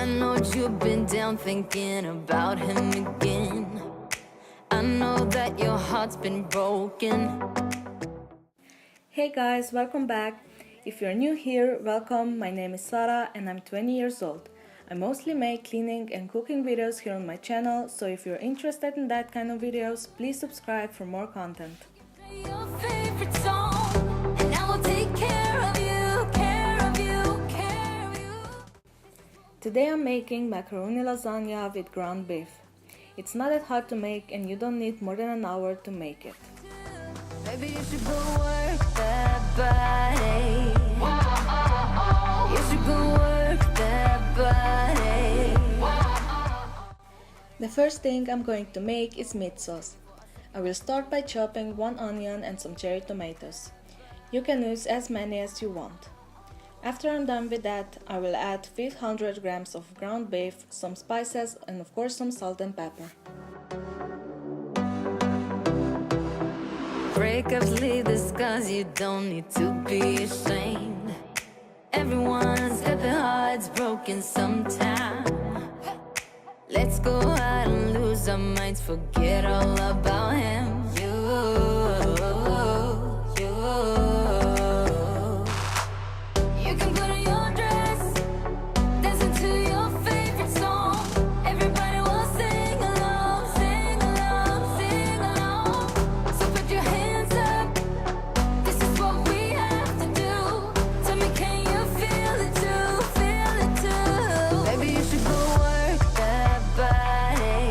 I know you've been down thinking about him again. I know that your heart's been broken. Hey guys, welcome back. If you're new here, welcome. My name is Sara and I'm 20 years old. I mostly make cleaning and cooking videos here on my channel, so if you're interested in that kind of videos, please subscribe for more content. Your favorite song, and I will take care of you, care of you, care of you. Today I'm making macaroni lasagna with ground beef. It's not that hard to make and you don't need more than an hour to make it. Maybe you should go work that body. You should go work that body. The first thing I'm going to make is meat sauce. I will start by chopping 1 onion and some cherry tomatoes. You can use as many as you want. After I'm done with that, I will add 500 grams of ground beef, some spices and of course some salt and pepper. Breakups leave the scars, you don't need to be ashamed. Everyone's got their hearts broken sometime. Let's go out and lose our minds, forget all about him. You can put on your dress, dancing to your favorite song. Everybody will sing along, sing along, sing along. So put your hands up, this is what we have to do. Tell me, can you feel it too, feel it too? Maybe you should go work that body.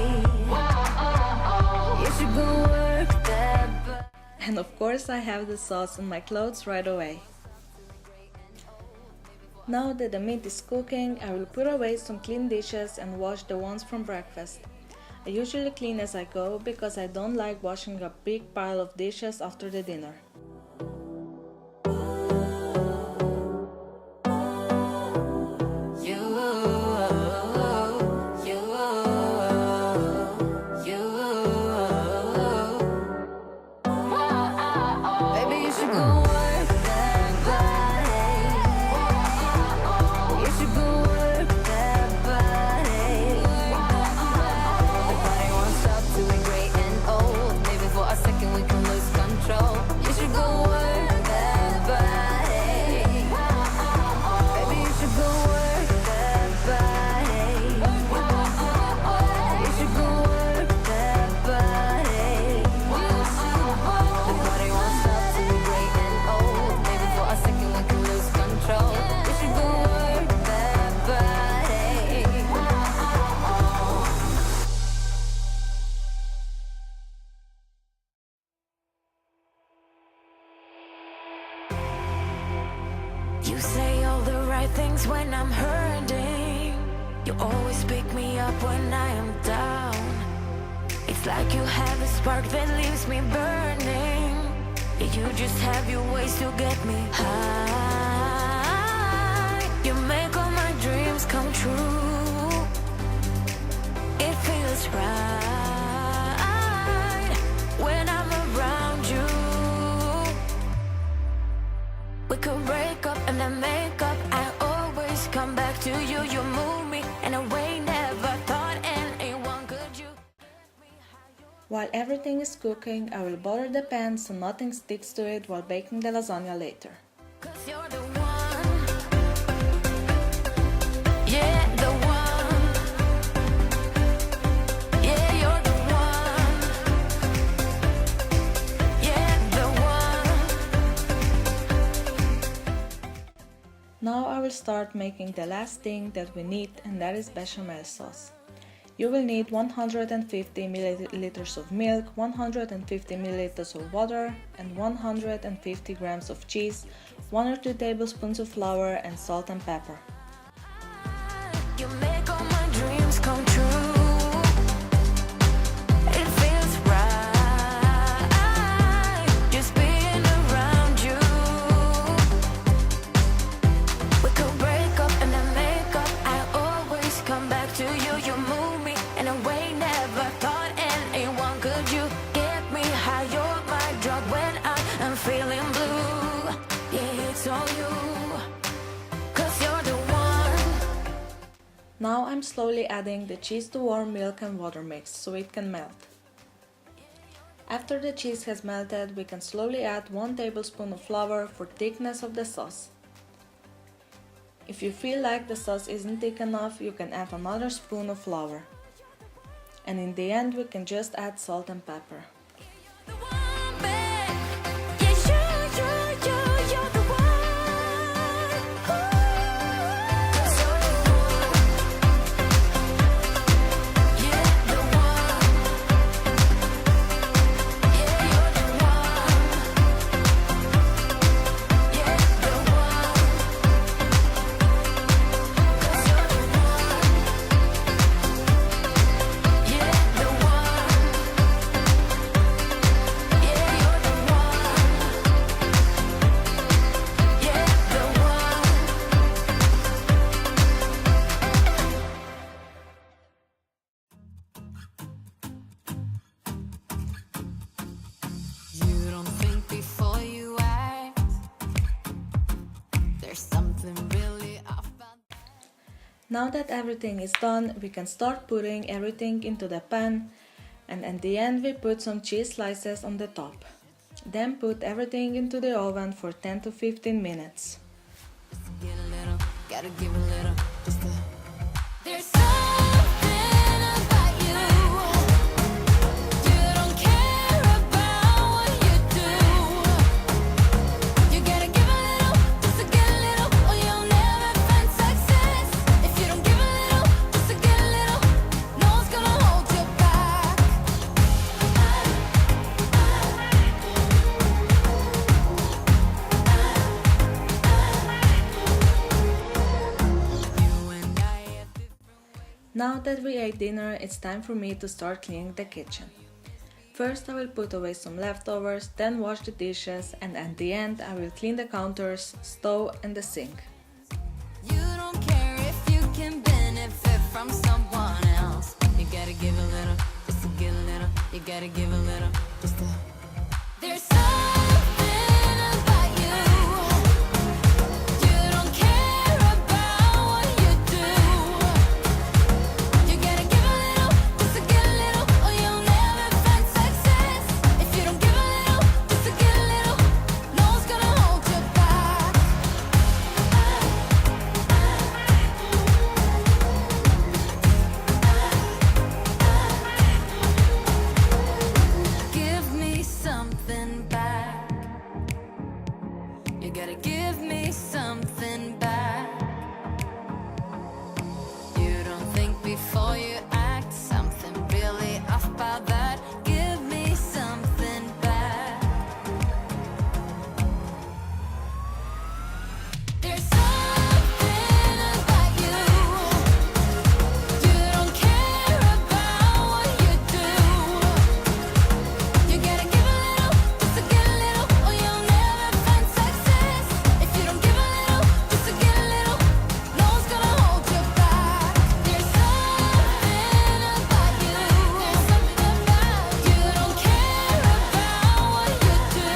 You should go work that body. And of course I have the sauce on my clothes right away. Now that the meat is cooking, I will put away some clean dishes and wash the ones from breakfast. I usually clean as I go because I don't like washing a big pile of dishes after the dinner. Baby, you should go work that body. You should go work that body. The body won't stop till we're great and old. Maybe for a second we can lose control. You should go work that body. Baby, you should go work that body. You should go work that body. The body won't stop till we're great and old. Maybe for a second we can lose control. You should go work that body. You say all the right things when I'm hurting. You always pick me up when I am down. It's like you have a spark that leaves me burning. You just have your ways to get me high. You make all my dreams come true. It feels right when I'm around you. We could break up and then make up. I always come back to you. You move me in a way never thought anyone could. You While everything is cooking, I will butter the pan so nothing sticks to it while baking the lasagna later. 'Cause you're the one. Yeah, the one. Yeah, you're the one. Yeah, the one. Now I will start making the last thing that we need, and that is bechamel sauce. You will need 150 milliliters of milk, 150 milliliters of water, and 150 grams of cheese, 1 or 2 tablespoons of flour, and salt and pepper. You make all my dreams come true. It feels right just being around you. We could break up and then make up. I always come back to you. You move me in a way never thought anyone could. You get me high. You're my drug when I am feeling blue. Yeah, it's all you. 'Cause you're the one. Now I'm slowly adding the cheese to warm milk and water mix so it can melt. After the cheese has melted, we can slowly add 1 tablespoon of flour for thickness of the sauce. If you feel like the sauce isn't thick enough, you can add another spoon of flour. And in the end, we can just add salt and pepper. Now that everything is done, we can start putting everything into the pan, and at the end we put some cheese slices on the top. Then put everything into the oven for 10 to 15 minutes. There's something about you. You don't care about what you do. You gotta give a little just to get a little, or you'll never find success. If you don't give a little just to get a little, no one's gonna hold you back. Now that we ate dinner, it's time for me to start cleaning the kitchen. First I will put away some leftovers, then wash the dishes, and at the end I will clean the counters, stove and the sink. You don't care if you can benefit from someone else. You gotta give a little, just to get a little. You gotta give a little, just to. There's something about you. You don't care about what you do. You gotta give a little, just to get a little, or you'll never find success. If you don't give a little, just to get a little, no one's gonna hold you back. Give me something back. You gotta give me something back. You don't think before you act, something really off about that. Give me something back. There's something about you. You don't care about what you do. You gotta give a little just to get a little, or you'll never find success. If you don't give a little just to get a little, no one's gonna hold you back. There's something about you. There's something about you. You don't care about what you do.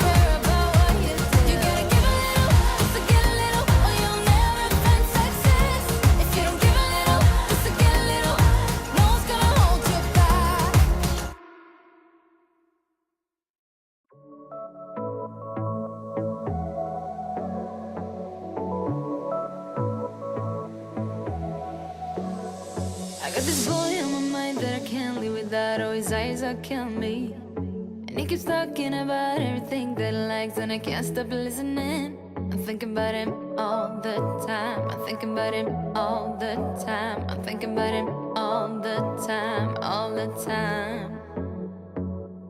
Care about what you do. You gotta give a little just to get a little, or you'll never find success. If you don't give a little just to get a little, no one's gonna hold you back. I got this boy on my mind that I can't live without. Oh, his eyes are killing me. And he keeps talking about everything that he likes, and I can't stop listening. I'm thinking about him all the time. I'm thinking about him all the time. I'm thinking about him all the time, all the time.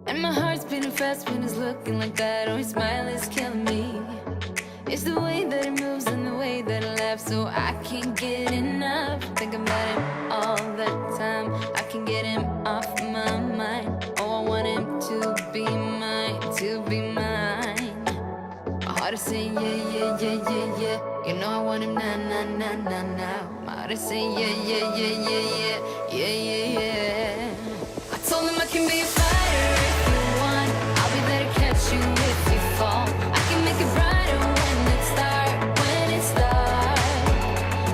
And my heart's beating fast when he's looking like that. Oh, his smile is killing me. It's the way that he moves and the way that he laughs, so I can't get enough. Thinking about him all the time. I can't get him off my mind. Oh, I want him to be mine, to be mine. My heart is saying yeah, yeah, yeah, yeah, yeah. You know I want him now, now, now, now, now. My heart is saying yeah, yeah, yeah, yeah, yeah, yeah, yeah, yeah. I told him I can be a fighter if you want. I'll be there to catch you if you fall. I can make it brighter when it starts, when it starts.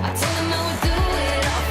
I told him I would do it all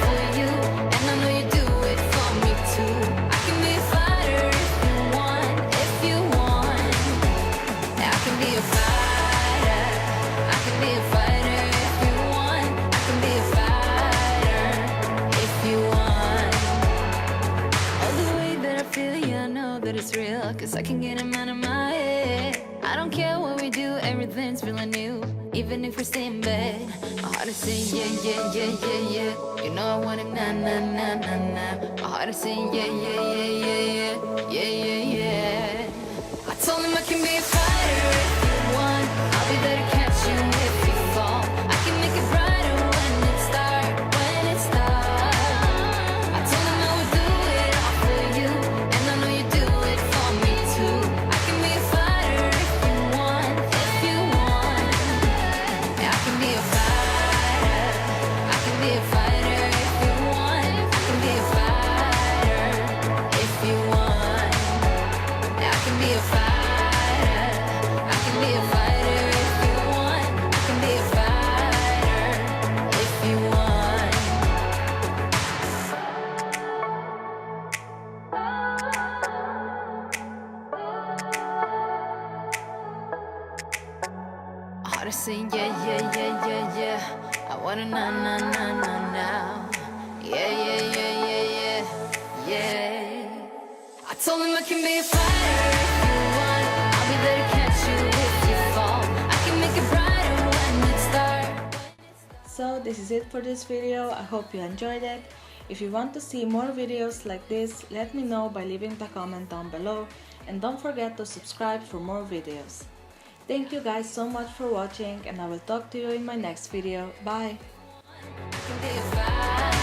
and you, even if we're staying in bed. My heart is saying yeah, yeah, yeah, yeah, yeah. You know I want it, nah, nah, nah, nah, nah. My heart is saying yeah, yeah, yeah, yeah, yeah, yeah, yeah, yeah. I told him I can be a fighter if you want. I'll be there to catch you if you fall. I can make it brighter when it's dark, when it's dark. I told him I would do it all for you, and I know you do it for me too. I can be a fighter if you want, if you want. Yeah, I can be a fighter. I can be a fighter if you want. I can be a fighter if you want. Yeah, I can be a fighter. I can be a fighter if you want. I can be a fighter if you want. Heart is saying yeah, yeah, yeah, yeah, yeah. I wanna na na na na now. Yeah, yeah, yeah, yeah, yeah, yeah. I told him I can be a fighter if you want. I'll be there to catch you if you fall. I can make it brighter when it's dark. So this is it for this video. I hope you enjoyed it. If you want to see more videos like this, let me know by leaving the comment down below, and don't forget to subscribe for more videos. Thank you guys so much for watching, and I will talk to you in my next video. Bye! I can be a fighter.